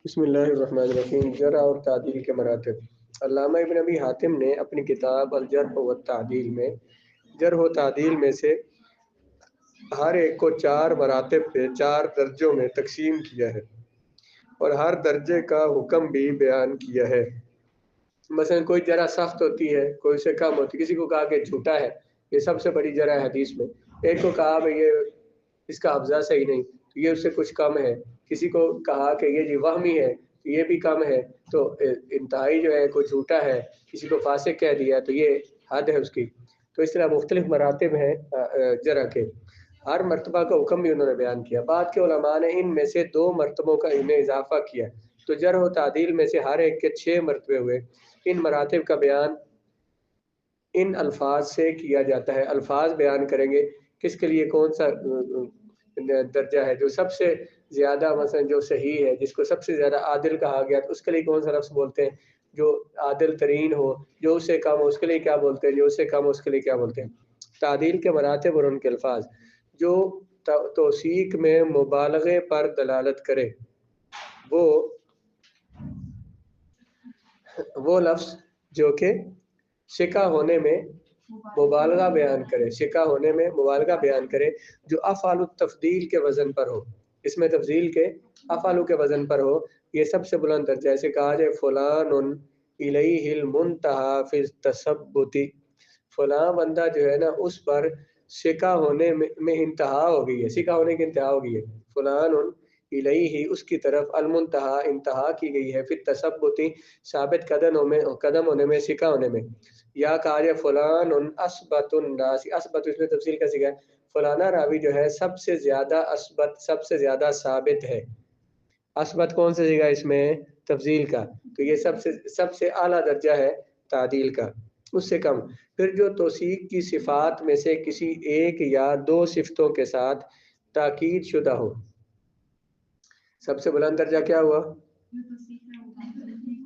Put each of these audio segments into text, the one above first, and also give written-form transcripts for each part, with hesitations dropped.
बिस्मिल्लाहिर्रहमानिर्रहीम। जरा और तादील के मरातब। अल्लामा इब्न अबी हातिम ने अपनी किताब अल जर्ह व तादील में जर्ह व तादील में से हर एक को 4 मरातब पे 4 दर्जों में तकसीम किया है और हर दर्जे का हुक्म भी बयान किया है। मसलन कोई जरा सख्त होती है, कोई से कम होती है। किसी को कहा कि झूठा है, ये सबसे बड़ी जरा है हदीस में। एक को कहा भाई ये इसका हफ्ज़ा सही नहीं, तो ये उससे कुछ कम है। किसी को कहा कि ये जी वहमी है, तो ये भी कम है। तो इंतहाई जो है कोई झूठा है, किसी को फासिक कह दिया तो ये हद है उसकी। तो इस तरह मुख्तलिफ मरातब हैं जरा के। हर मरतबा का हुक्म भी उन्होंने बयान किया। बाद के उलमा ने इनमें से 2 मरतबों का इनमें इजाफा किया, तो जरह व तादील में से हर एक के 6 मरतबे हुए। इन मरातब का बयान इन अल्फाज से किया जाता है। अल्फाज बयान करेंगे किसके लिए कौन सा दर्जा है, जो सबसे ज़्यादा मसलन जो सही है, जिसको सबसे ज़्यादा आदिल कहा गया, तो उसके लिए कौन सा लफ्ज़ बोलते हैं। जो आदिल तरीन हो, जो उससे कम हो उसके लिए क्या बोलते हैं, जो उससे कम हो उसके लिए क्या बोलते हैं। तादील के मरातब और उनके अल्फाज। जो तौसीक में मुबालगे पर दलालत करे, वो वो लफ्ज़ जो कि शिका होने में मुबालगा बयान करे, शिका होने में मुबालगा बयान करे, जो अफ़ालु तफ़दील के वज़न पर हो। इसमें तफ़ज़ील के अफ़ालु के वज़न पर हो, ये सबसे बुलंद दर्जा है। ऐसे कहा जाए फ़ुलानुन इलैहिल मुंतहा फ़ी तसब्बुती, फ़लाँ बंदा जो है ना उस पर शिका होने में इंतहा हो गई है, शिका होने की इंतहा हो गई है। फ़ुलानुन इलैहि उसकी तरफ, अल मुंतहा इंतहा की गई है, फ़ी तसब्बुती साबित कदम होने में, शिका होने में। या कहा जाए फ़ुलानुन अस्बतुन नास, अस्बत इसमें तफ़सील का सिखा है। फ़लाना रावी जो है सबसे ज़्यादा अस्बत, सबसे ज़्यादा साबित है। अस्बत कौन सी जगह इसमें तफ़ज़ील का, तो ये सबसे सबसे आला दर्जा है तादील का, उससे कम। फिर जो तौसीक की सिफ़ात में से किसी एक या 2 सिफ़तों के साथ ताकीद शुदा हो। सबसे बुलंद दर्जा क्या हुआ?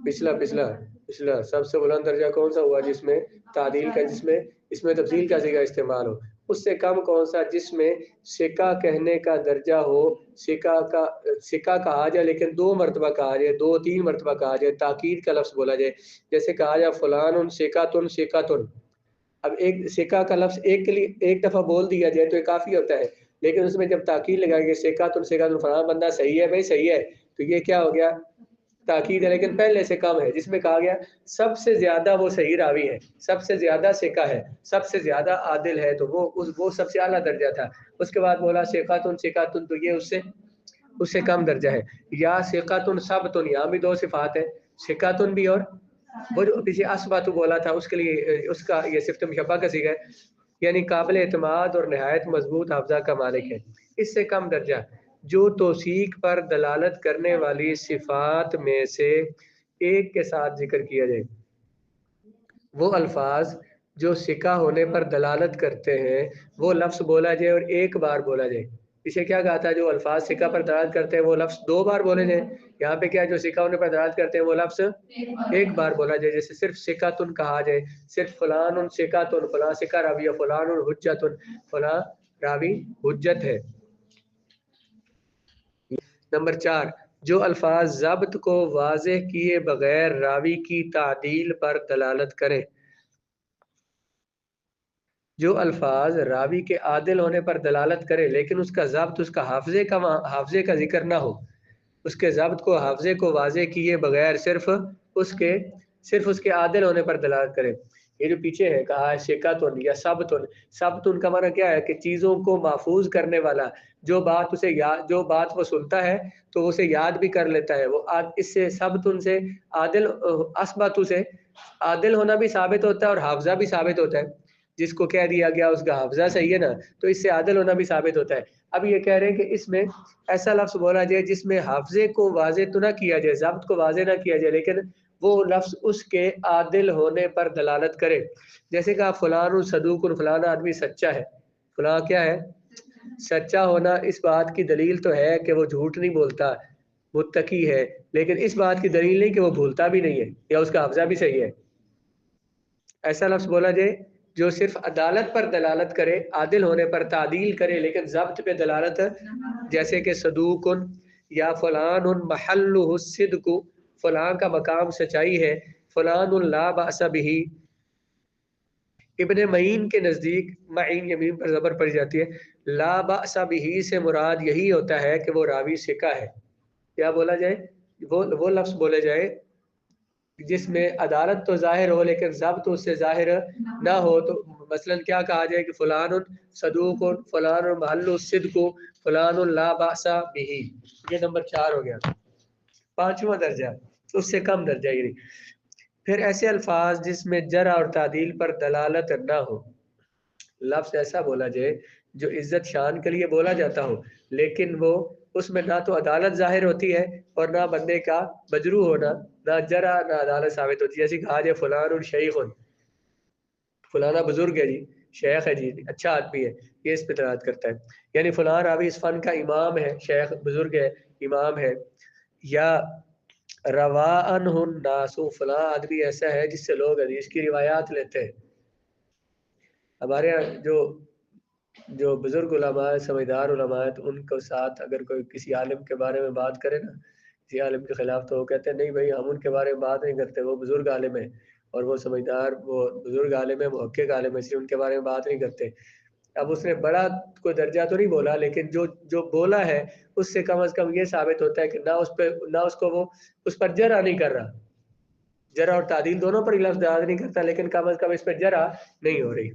पिछला पिछला पिछला सबसे बुलंद दर्जा कौन सा हुआ जिसमें तादील का, जिसमें इसमें तफसील का सिगा इस्तेमाल हो। उससे कम कौन सा? जिसमें सिका कहने का दर्जा हो, सिका कहा जाए लेकिन 2 मरतबा कहा जाए, 2-3 मरतबा कहा जाए, ताकीद का लफ्ज़ बोला जाए। जैसे कहा जाए फलानुन सिकातुन सिकातुन। अब एक सिका का लफ्ज़ एक के लिए एक दफ़ा बोल दिया जाए तो ये काफ़ी होता है, लेकिन उसमें जब ताकीद लगाएंगे सिकातुन फलाना बंदा सही है भाई सही है, तो ये क्या हो गया? ताकीद है, लेकिन पहले से कम है। जिसमें कहा गया सबसे ज्यादा वो सही रावी है, सबसे ज्यादा सिका है, सबसे ज्यादा आदिल है, तो वो सबसे आला दर्जा था। उसके बाद बोला सिकातुन सिकातुन, तो ये उससे उससे कम दर्जा है। या सिकातुन सबतुन, यहाँ भी 2 सिफात है, सिकातुन भी और वो जो पीछे असबातु बोला था उसके लिए उसका ये सिफ्त मुशब्बा का सीगा है, यानी काबिल एतमाद और नहायत मजबूत हाफजा का मालिक है। इससे कम दर्जा जो तौसीक पर दलालत करने वाली सिफात में से एक के साथ जिक्र किया जाए। वो अल्फाज जो सिका होने पर दलालत करते हैं, वो लफ्ज़ बोला जाए और एक बार बोला जाए। इसे क्या कहा था? जो अल्फाज सिका पर दलालत करते हैं वो लफ्ज़ 2 बार बोले जाए। यहाँ पे क्या, जो सिका होने पर दलालत करते हैं वो लफ्ज़ एक बार बोला जाए। जैसे सिर्फ सिकातुन कहा जाए, सिर्फ फलानुन सिकातुन, फलां सिका रावी है, फलानुन हुज्जतुन, फलां रावी हुज्जत है। नंबर 4, जो अल्फाज ज़ब्त को वाज़ेह किए बगैर रावी की तादील पर दलालत करें। जो अल्फाज रावी के आदिल होने पर दलालत करे लेकिन उसका ज़ब्त, उसका हाफ़ज़े का ज़िक्र ना हो, उसके ज़ब्त को, हाफ़ज़े को वाज़ेह किए बगैर सिर्फ उसके आदिल होने पर दलालत करे। ये जो पीछे है कहा है शिकातुन या सबतुन, सबतुन का माना क्या है कि चीज़ों को महफूज करने वाला, जो बात वो सुनता है तो उसे याद भी कर लेता है। वो इससे सबतुन से आदिल, असबतु से आदिल होना भी साबित होता है और हाफ़ज़ा भी साबित होता है। जिसको कह दिया गया उसका हाफ़ज़ा सही है ना, तो इससे आदिल होना भी साबित होता है। अब ये कह रहे हैं कि इसमें ऐसा लफ्ज़ बोला जाए जिसमें हाफ़ज़े को वाज़ेह तो ना किया जाए, ज़ब्त को वाज़ेह ना किया जाए, लेकिन वो लफ्ज़ उसके आदिल होने पर दलालत करे। जैसे कहा फलानुन सदूकुन, फलाना आदमी सच्चा है। फलां क्या है? सच्चा होना। इस बात की दलील तो है कि वो झूठ नहीं बोलता, मुत्तकी है, लेकिन इस बात की दलील नहीं कि वो भूलता भी नहीं है या उसका हाफ़ज़ा भी सही है। ऐसा लफ्ज़ बोला जाए जो सिर्फ अदालत पर दलालत करे, आदिल होने पर तादील करे, लेकिन ज़ब्त पे दलालत, जैसे कि सदूकुन या फलान महल्लुहु सिद्क़ु, फलान का मकाम सच्चाई है, फलान ला बास बिही। इब्ने मईन के नज़दीक, मईन यमीन पर ज़बर पड़ जाती है, ला बास बिही से मुराद यही होता है कि वो रावी सिका है। क्या बोला जाए, वो लफ्ज़ बोले जाए जिसमें अदालत तो ज़ाहिर हो लेकिन ज़ब्त उससे ज़ाहिर ना हो। तो मसलन क्या कहा जाए कि फ़लानुन सदूकुन, फ़लानुन महल्लु सिद्क़ु, फ़लानुन ला बासा बिही। ये नंबर 4 हो गया। पांचवा दर्जा, उससे कम दर्जा ये नहीं। फिर ऐसे अल्फाज जिसमें जरा और तादील पर दलालत ना हो, लफ्ज़ ऐसा बोला जाए जो इज्जत शान के लिए बोला जाता हो, लेकिन वो उसमें ना तो अदालत जाहिर होती है और ना बंदे का बजरू होना, ना जरा ना अदालत साबित होती है। जैसे कहा जाए फलानुन शैखुन, फलाना बुजुर्ग है जी, शेख है जी, अच्छा आदमी है, ये इस पे दलालत करता है। यानी फलां रावी इस फन का इमाम है, शेख बुजुर्ग है, इमाम है। या रवाअन नासु, फलां आदमी ऐसा है जिससे लोग हदीस की रिवायात लेते हैं। हमारे यहाँ जो जो बुजुर्ग उलमा है, समझदार उलमा है, तो उनको साथ अगर कोई किसी आलिम के बारे में बात करे ना, किसी आलिम के खिलाफ, तो वो कहते हैं नहीं भाई हम उनके बारे में बात नहीं करते, वो बुजुर्ग आलिम है और वो समझदार, वो बुजुर्ग आलिम है, मुहक्किक आलिम है, इसलिए उनके बारे में बात नहीं करते। अब उसने बड़ा कोई दर्जा तो नहीं बोला, लेकिन जो जो बोला है उससे कम से कम ये साबित होता है कि ना उस पर, ना उसको वो उस पर जरा नहीं कर रहा, जरा और तादील दोनों पर लफ्ज़ याद नहीं करता, लेकिन कम से कम इस पर जरा नहीं हो रही।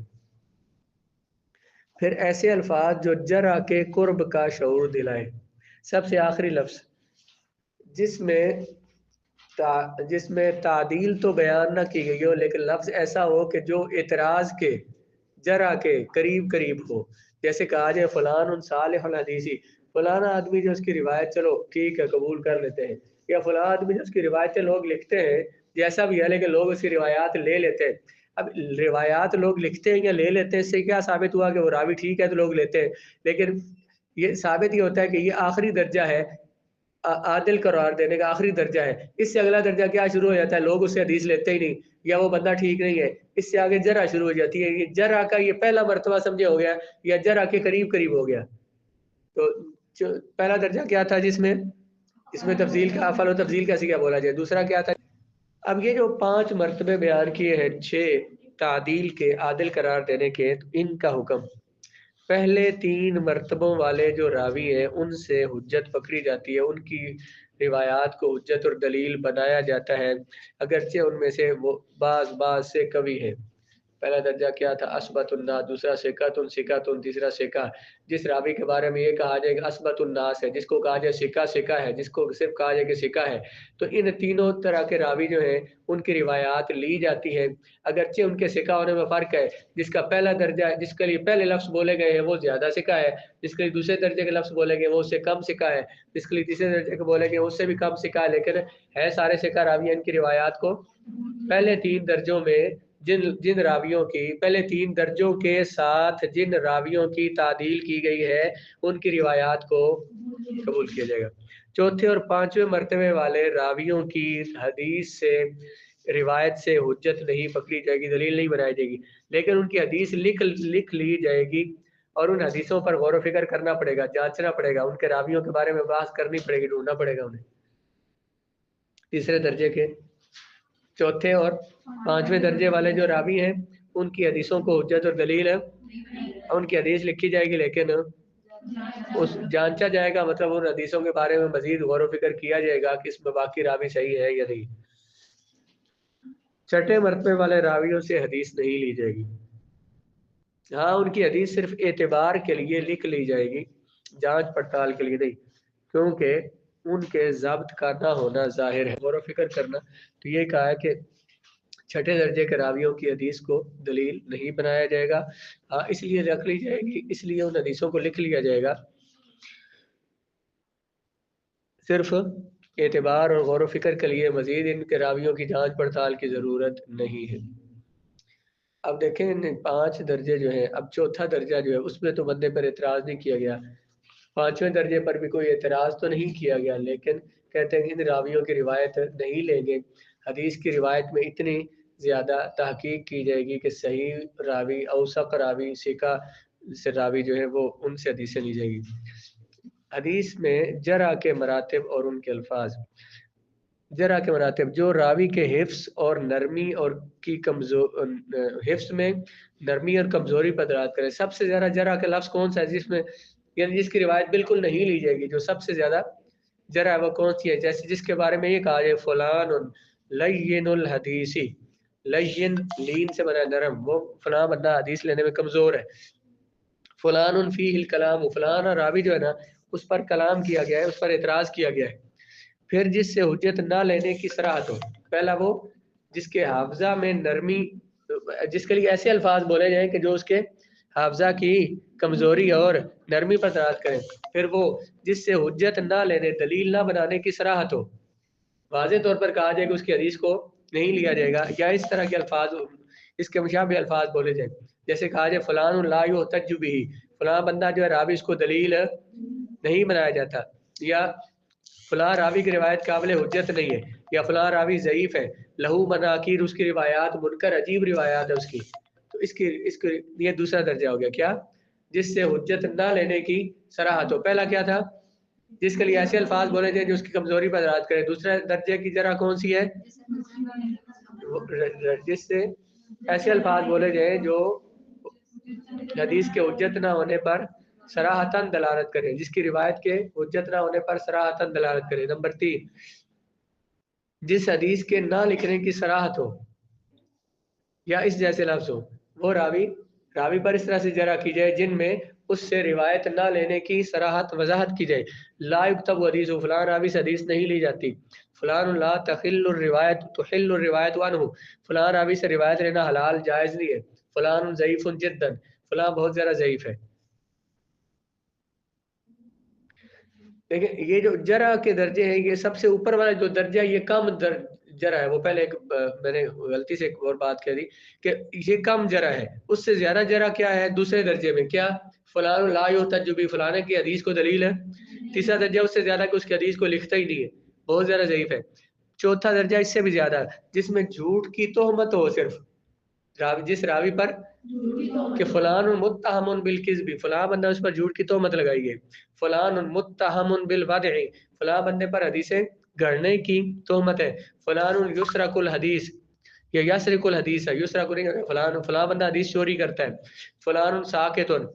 फिर ऐसे अल्फाज जो जरा के कुर्ब का शऊर दिलाए। सबसे आखिरी लफ्ज़ जिसमें जिसमें तादील तो बयान ना की गई हो, लेकिन लफ्ज़ ऐसा हो कि जो एतराज़ के जरा के करीब करीब हो। जैसे कहा जाए फलान उन सालिहुल हदीसी, फलाना आदमी जो उसकी रिवायत चलो ठीक है कबूल कर लेते हैं, या फलां आदमी जो उसकी रिवायतें लोग लिखते हैं जैसा भी है, लेकिन लोग उसकी रिवायात ले लेते हैं। अब रिवायात लोग लिखते हैं या ले लेते हैं, इससे क्या साबित हुआ कि वो रावी ठीक है तो लोग लेते हैं, लेकिन ये साबित ये होता है कि ये आखिरी दर्जा है, आदिल करार देने का आखिरी दर्जा है। इससे अगला दर्जा क्या शुरू हो जाता है, लोग उससे हदीस लेते ही नहीं, या वो बंदा ठीक नहीं है, इससे आगे जरा शुरू हो जाती है। ये जरा का ये पहला मर्तबा समझे हो गया, या जरा के करीब करीब हो गया। तो जो पहला दर्जा क्या था जिसमें इसमें तफजील का अफल और तफजील कैसे क्या बोला जाए, दूसरा क्या था। अब ये जो 5 मर्तबे बयान किए हैं, 6 तादील के, आदिल करार देने के, तो इनका हुक्म पहले 3 मर्तबों वाले जो रावी हैं उनसे हुज्जत पकड़ी जाती है, उनकी रिवायात को हुज्जत और दलील बनाया जाता है, अगरचे उनमें से वो बाज़ से कवी है। पहला दर्जा क्या था, असबतुन्नास, दूसरा सिकातुन सिकातुन, तीसरा सिका। जिस रावी के बारे में ये कहा जाए कि असबतुन्नास है, जिसको कहा जाए सिका सिका है, जिसको सिर्फ कहा जाए कि सिका है, तो इन तीनों तरह के रावी जो हैं उनकी रिवायात ली जाती है, अगरचे उनके सिका होने में फ़र्क है। जिसका पहला दर्जा, जिसके लिए पहले लफ्ज़ बोले गए हैं वो ज़्यादा सिका है, जिसके लिए दूसरे दर्जे के लफ्ज़ बोले गए वो उससे कम सिका है, जिसके लिए तीसरे दर्जे के बोले गए उससे भी कम सिका है, लेकिन है सारे सिका रावी इनकी रिवायात को पहले 3 दर्जों में, जिन जिन रावियों की पहले 3 दर्जों के साथ जिन रावियों की तादील की गई है उनकी रिवायात को कबूल किया जाएगा। चौथे और 5वें मर्तबे वाले रावियों की हदीस से, रिवायत से हुज्जत नहीं पकड़ी जाएगी, दलील नहीं बनाई जाएगी, लेकिन उनकी हदीस लिख ली जाएगी और उन हदीसों पर गौर व फिक्र करना पड़ेगा, जांचना पड़ेगा, उनके रावियों के बारे में बात करनी पड़ेगी, ढूंढना पड़ेगा उन्हें। तीसरे दर्जे के, चौथे और 5वें दर्जे वाले जो रावी हैं उनकी हदीसों को हुज्जत और दलील है, उनकी हदीस लिखी जाएगी, लेकिन उस जांचा जाएगा, मतलब उन हदीसों के बारे में मजीद गौर व फिक्र किया जाएगा कि इसमें बाकी रावी सही है या नहीं। छठे मरतबे वाले रावियों से हदीस नहीं ली जाएगी। हाँ, उनकी हदीस सिर्फ एतबार के लिए लिख ली जाएगी, जांच पड़ताल के लिए नहीं, क्योंकि उनके ज़ब्त का ना होना जाहिर है। गौर व फिक्र करना, तो ये कहा है कि छठे दर्जे के रावियों की हदीस को दलील नहीं बनाया जाएगा। हाँ, इसलिए रख ली जाएगी, इसलिए उन हदीसों को लिख लिया जाएगा, सिर्फ एतबार और गौर व फिक्र के लिए, मजीद इनके रावियों की जांच पड़ताल की ज़रूरत नहीं है। अब देखें इन 5 दर्जे जो हैं, अब चौथा दर्जा जो है उसमें तो बंदे पर एतराज़ नहीं किया गया, 5वें दर्जे पर भी कोई एतराज़ तो नहीं किया गया, लेकिन कहते हैं कि इन रावियों की रिवायत नहीं लेंगे। हदीस की रिवायत में इतनी ज़्यादा तहकीक की जाएगी कि सही रावी, औसक रावी, सिका से रावी जो है वो उनसे हदीसें ली जाएगी। हदीस में जरा के मरातब और उनके अल्फाज। जरा के मरातब जो रावी के हिफ्स और नरमी और की कमजोर हिफ्स में नरमी और कमजोरी पर दलालत करे। सबसे ज्यादा जरा का लफ्ज कौन सा है जिसमें यानी जिसकी रिवायत बिल्कुल नहीं ली जाएगी, जो सबसे ज्यादा जरा है वो कौन सी है? जैसे जिसके बारे में ये कहा जाए फलान लय्यिनुल हदीसी, लय्यिन लीन से बना नरम, वो फलां बंदा हदीस लेने में कमजोर है। फलान फीहिल कलाम, फलाना रावी जो है ना उस पर कलाम किया गया है, उस पर एतराज किया गया है। फिर जिससे हुज्जत ना लेने की सराहत हो। पहला वो जिसके हाफजा में नरमी, जिसके लिए ऐसे अल्फाज बोले जाएं कि जो उसके हाफजा की कमजोरी और नरमी पर दलालत करें। फिर वो जिससे हुज्जत ना लेने, दलील ना बनाने की सराहत हो, वाज़े तौर पर कहा जाए कि उसकी हदीस को नहीं लिया जाएगा, या इस तरह के अल्फाज, इसके मुशाबे अल्फाज बोले जाए। जैसे कहा जाए फलान ला युहतज्जु बिही, फलां बंदा जो है रावी इसको दलील नहीं बनाया जाता, या फलां रावी की रिवायत काबिल हुज्जत नहीं है, या फलां रावी ज़ईफ है, लहू मनाकिर, उसकी रिवायात मुनकर अजीब रिवायात है उसकी। तो इसकी इसको ये दूसरा दर्जा हो गया क्या? जिससे हुज्जत ना लेने की सराहत हो। पहला क्या था? जिसके लिए ऐसे अल्फाज बोले जाए जो उसकी कमजोरी पर दलालत करें। दूसरा दर्जे की जरा कौन सी है? जिससे ऐसे अल्फाज बोले जाए जो हदीस के हुज्जत ना होने पर सराहतन दलालत करें, जिसकी रिवायत के हुज्जत ना होने पर सराहतन दलालत करें। नंबर 3, जिस हदीस के ना लिखने की सराहत हो या इस जैसे लफ्ज हो, वो रावी रावी पर इस तरह से जरा की जाए जिनमें उससे रिवायत ना लेने की सराहत वजाहत की जाए। ला युक्तब हदीस, फलां रावी से हदीस नहीं ली जाती। फलान ला तखिल्लु रिवायत तुहिल्लु रिवायत अनहु, फलां रावी से रिवायत लेना हलाल जायज़ नहीं है। फलान ज़ईफुन जिद्दन, फलां बहुत ज़्यादा ज़ईफ है। लेकिन ये जो जरा के दर्जे हैं, ये सबसे ऊपर वाला जो दर्जा ये कम जरा है। वो पहले एक मैंने गलती से एक और बात कह दी कि ये कम जरा है। उससे ज्यादा जरा क्या है दूसरे दर्जे में? क्या? फलान ला युहतज्जु, फलाने की हदीस को दलील है। तीसरा दर्जा उससे ज्यादा कि उसकी हदीस को लिखता ही नहीं है, बहुत ज्यादा ज़ईफ है। चौथा दर्जा इससे भी ज्यादा जिसमें झूठ की तोहमत हो, सिर्फ जिस रावी पर कि फलान मुत्तहमुन बिल किज़्बी, फलां बंदा उस पर झूठ की तोहमत लगाई है। फलान मुत्तहमुन बिल वदई, फलां बंदे पर हदीसें गढ़ने की तोहमत है। फलान युसरकुल हदीस, या यसरिकुल हदीस है, युसरकुल नहीं, फलान फलां बंदा हदीस चोरी करता है। फलान साकितुन,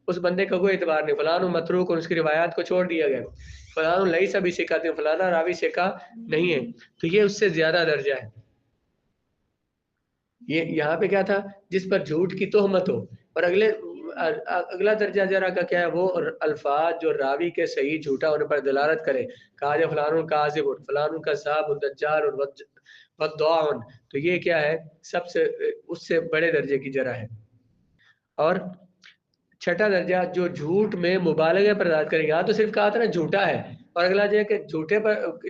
उस बंदे का कोई एतबार नहीं। फलान मतरूक, उसकी रिवायात को छोड़ दिया गया। फलान लईसा बिसिकातिन, फलाना रावी सिका नहीं है। तो ये उससे ज्यादा दर्जा है। ये यहाँ पे क्या था? जिस पर झूठ की तोहमत हो। और अगला दर्जा जरा का क्या है? वो अल्फाज जो रावी के सही झूठा होने पर दलालत करे। कहा जाए फलानुल काज़िबुन, फलानुल कज़्ज़ाबुन, दज्जालुन वद्दाउन, तो ये क्या है? सबसे उससे बड़े दर्जे की जरा है। और छठा दर्जा जो झूठ में मुबालगे पर दलालत करेगा। यहाँ तो सिर्फ कहा था ना झूठा है, और अगला जो है कि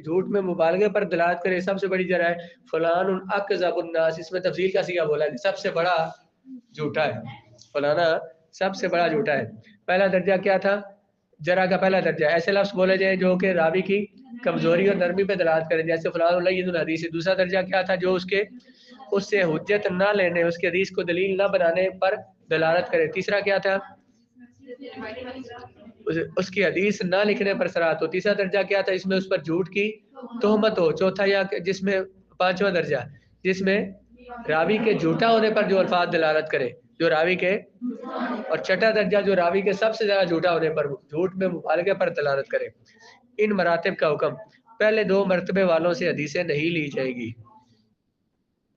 झूठ में मुबालगे पर दलालत करे, सबसे बड़ी जरा है। फलानुन अकज़बुन नास, इसमें तफसील का सीगा बोला है, सबसे बड़ा झूठा है फलाना, सबसे बड़ा झूठा है। पहला दर्जा क्या था? जरा का पहला दर्जा ऐसे लफ्ज बोले जाए जो कि रावी की कमजोरी और नरमी पे दलालत करें, जैसे फलान लय्यिनुल हदीस। दूसरा दर्जा क्या था? जो उसके उससे हुज्जत ना लेने, उसके हदीस को दलील ना बनाने पर दलालत करे। तीसरा क्या था? उसकी हदीस ना लिखने पर सराहत हो। तीसरा दर्जा क्या था? इसमें उस पर झूठ की तोहमत हो। चौथा या जिसमें पांचवा दर्जा जिसमें रावी के झूठा होने पर जो अल्फाज दलालत करे, जो रावी के। और छठा दर्जा जो रावी के सबसे ज्यादा झूठा होने पर, झूठ में मुबालगे पर दलालत करे। इन मरातब का हुक्म, पहले दो मरतबे वालों से हदीसें नहीं ली जाएगी,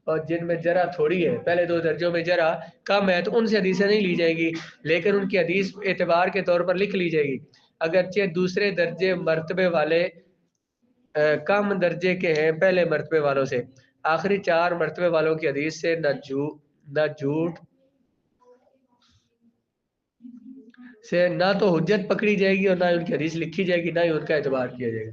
और जिनमें जरा थोड़ी है, पहले दो दर्जों में जरा कम है, तो उनसे हदीसें नहीं ली जाएगी, लेकिन उनकी हदीस एतबार के तौर पर लिख ली जाएगी। अगरचे दूसरे दर्जे मरतबे वाले कम दर्जे के हैं पहले मरतबे वालों से। आखिरी चार मरतबे वालों की हदीस से न झूठ से ना तो हुज्जत पकड़ी जाएगी और ना ही उनकी हदीस लिखी जाएगी, ना ही उनका एतबार किया जाएगा।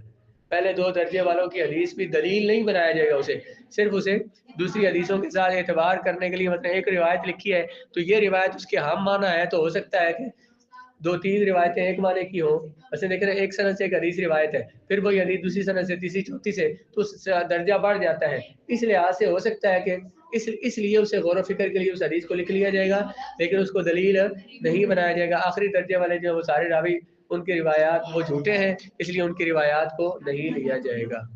पहले दो दर्जे वालों की हदीस भी दलील नहीं बनाया जाएगा उसे, सिर्फ उसे दूसरी हदीसों के साथ एतबार करने के लिए। मतलब एक रिवायत लिखी है तो ये रिवायत उसके हम माना है, तो हो सकता है कि दो तीन रिवायतें एक माने की हो, वैसे लेकिन एक सनद से एक हदीस रिवायत है, फिर वही हदीस दूसरी सनद से, तीसरी चौथी से, तो दर्जा बढ़ जाता है। इस लिहाज से हो सकता है कि इसलिए उसे गौर फिक्र के लिए उस हदीस को लिख लिया जाएगा, लेकिन उसको दलील नहीं बनाया जाएगा। आखिरी दर्जे वाले जो वो सारे रावी उनकी रिवायात वो झूठे हैं, इसलिए उनकी रिवायात को नहीं लिया जाएगा।